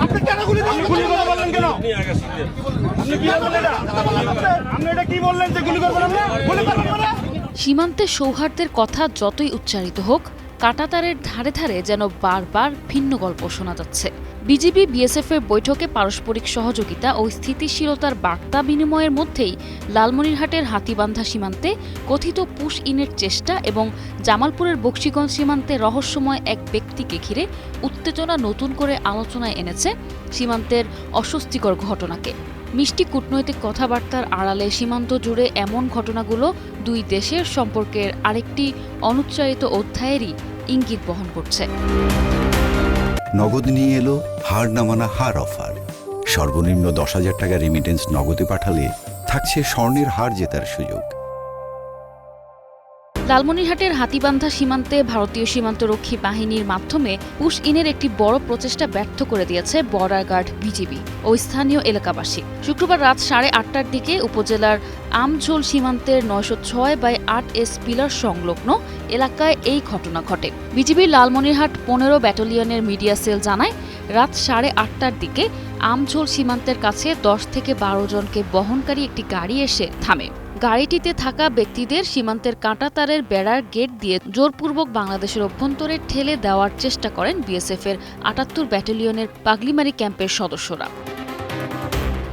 আপনি কেন গুলি কথা বললেন কেন? আপনি কি বললেন? আপনি এটা কি বললেন যে গুলি করবেন? আপনি গুলি করবেন না? সীমান্তে সৌহার্দ্যের কথা যতই উচ্চারিত হোক, কাঁটাতারের ধারে ধারে যেন বারবার ভিন্ন গল্প শোনা যাচ্ছে। বিজিবি বিএসএফ এর বৈঠকে পারস্পরিক সহযোগিতা ও স্থিতিশীলতার বার্তা বিনিময়ের মধ্যেই লালমনিরহাটের হাতীবান্ধা সীমান্তে কথিত পুশ ইনের চেষ্টা এবং জামালপুরের বকশীগঞ্জ সীমান্তে রহস্যময় এক ব্যক্তিকে ঘিরে উত্তেজনা নতুন করে আলোচনায় এনেছে সীমান্তের অস্বস্তিকর ঘটনাকে। মিষ্টি কূটনৈতিক কথাবার্তার আড়ালে সীমান্ত জুড়ে এমন ঘটনাগুলো দুই দেশের সম্পর্কের আরেকটি অনুচ্চারিত অধ্যায়েরই ইঙ্গিত বহন করছে। নগদ নিয়ে এলো হার না মানা হার অফার। সর্বনিম্ন 10,000 টাকা রেমিটেন্স নগদে পাঠালে থাকছে স্বর্ণের হার জেতার সুযোগ। লালমনিরহাটের হাতীবান্ধা সীমান্তে ভারতীয় সীমান্তরক্ষী বাহিনীর মাধ্যমে পুশ ইনের একটি বড় প্রচেষ্টা ব্যর্থ করে দিয়েছে বর্ডার গার্ড বিজিবি ও স্থানীয় এলাকাবাসী। শুক্রবার রাত 8:30টার দিকে উপজেলার আমঝোল সীমান্তের 906/8S পিলার সংলগ্ন এলাকায় এই ঘটনা ঘটে। বিজিবির লালমনিরহাট 15 ব্যাটালিয়নের মিডিয়া সেল জানায়, রাত 8:30টার দিকে আমঝোল সীমান্তের কাছে 10 থেকে 12 জনকে বহনকারী একটি গাড়ি এসে থামে। গাড়িটিতে থাকা ব্যক্তিদের সীমান্তের কাঁটাতারের বেড়ার গেট দিয়ে জোরপূর্বক বাংলাদেশের অভ্যন্তরে ঠেলে দেওয়ার চেষ্টা করেন বিএসএফ এর 78 ব্যাটালিয়নের পাগলিমারি ক্যাম্পের সদস্যরা।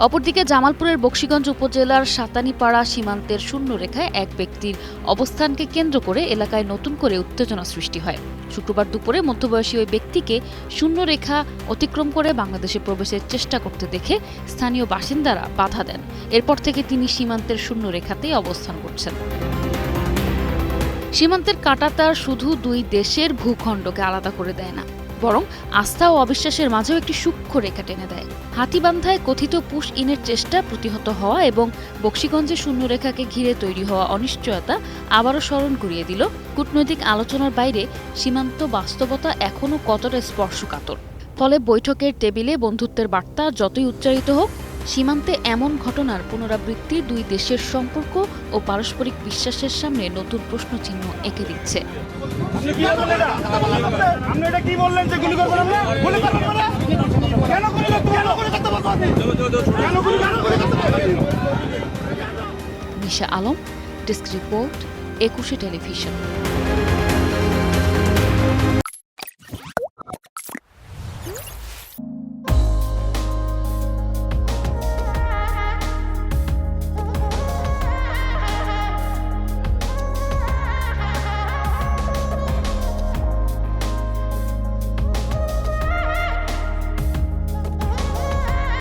অপরদিকে জামালপুরের বকশীগঞ্জ উপজেলার সাতানীপাড়া সীমান্তের শূন্যরেখায় এক ব্যক্তির অবস্থানকে কেন্দ্র করে এলাকায় নতুন করে উত্তেজনা সৃষ্টি হয়। শুক্রবার দুপুরে মধ্যবয়সী ওই ব্যক্তিকে শূন্যরেখা অতিক্রম করে বাংলাদেশে প্রবেশের চেষ্টা করতে দেখে স্থানীয় বাসিন্দারা বাধা দেন। এরপর থেকে তিনি সীমান্তের শূন্যরেখাতেই অবস্থান করছেন। সীমান্তের কাঁটাতার শুধু দুই দেশের ভূখণ্ডকে আলাদা করে দেয় না, বরং আস্থা ও অবিশ্বাসের মাঝেও একটি সূক্ষ্ম রেখা টেনে দেয়। হাতীবান্ধায় কথিত পুশ ইনের চেষ্টা প্রতিহত হওয়া এবং বকশীগঞ্জে শূন্যরেখাকে ঘিরে তৈরি হওয়া অনিশ্চয়তা আবারও স্মরণ করিয়ে দিল কূটনৈতিক আলোচনার বাইরে সীমান্ত বাস্তবতা এখনও কতটা স্পর্শকাতর। ফলে বৈঠকের টেবিলে বন্ধুত্বের বার্তা যতই উচ্চারিত হোক, সীমান্তে এমন ঘটনার পুনরাবৃত্তি দুই দেশের সম্পর্ক ও পারস্পরিক বিশ্বাসের সামনে নতুন প্রশ্নচিহ্ন এঁকে দিচ্ছে। আপনি কি বললেন? আপনি এটা কি বললেন যে গুলি করবেন? আপনি গুলি করবেন না? কেন গুলি করতে বলছেন? কেন গুলি করতে বলছেন? নিশা আলম, ডেস্ক রিপোর্ট, 21 টেলিভিশন।